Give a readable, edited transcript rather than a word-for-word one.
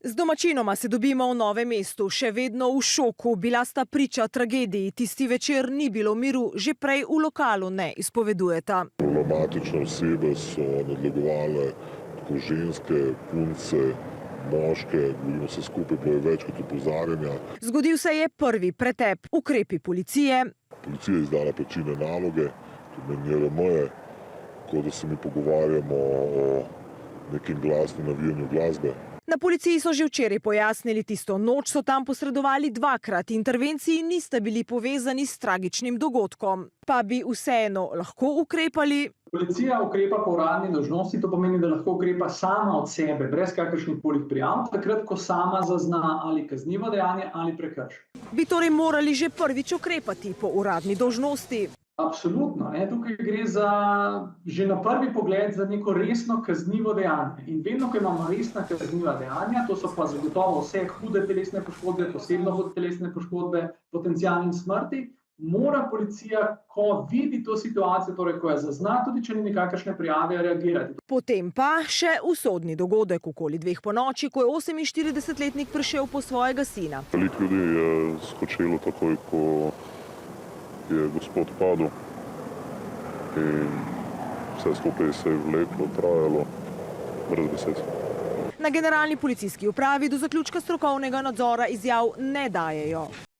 Z domačinoma se dobimo v Novem mestu, še vedno v šoku. Bila sta priča tragediji. Tisti večer ni bilo miru, že prej v lokalu ne izpovedujeta. Problematične osebe so nadlegovale tako ženske, punce, moške, govorimo se skupaj, bilo je več kot opozarjanja. Zgodil se je prvi pretep. Ukrepi policije. Policija je izdala plačilne naloge, tudi na NRM-je, tako da se mi pogovarjamo o nekem glasnem navijanju glasbe. Na policiji so že včeraj pojasnili, tisto noč so tam posredovali dvakrat. Intervenciji nista bili povezani s tragičnim dogodkom. Pa bi vseeno lahko ukrepali. Policija ukrepa po uradni dolžnosti, to pomeni, da lahko ukrepa sama od sebe, brez kakršnih koli prijav, takrat, ko sama zazna ali kaznivo dejanje ali prekršek. Bi torej morali že prvič ukrepati po uradni dolžnosti. Absolutno. Tukaj gre za, že na prvi pogled za neko resno kaznivo dejanje. In vedno, ko imamo resna kazniva dejanja, to so pa zagotovo vse hude telesne poškodbe, posebno hude telesne poškodbe, potencialne smrti, mora policija, ko vidi to situacijo, torej ko je zazna, tudi če ni nikakršne prijave, reagirati. Potem pa še usodni dogodek okoli 2 ponoči, ko je 48-letnik prišel po svojega sina. Veliko ljudi je skočilo takoj, ko je gospod padel in vse skupaj se je vleklo, trajalo, brez besed. Na generalni policijski upravi do zaključka strokovnega nadzora izjav ne dajejo.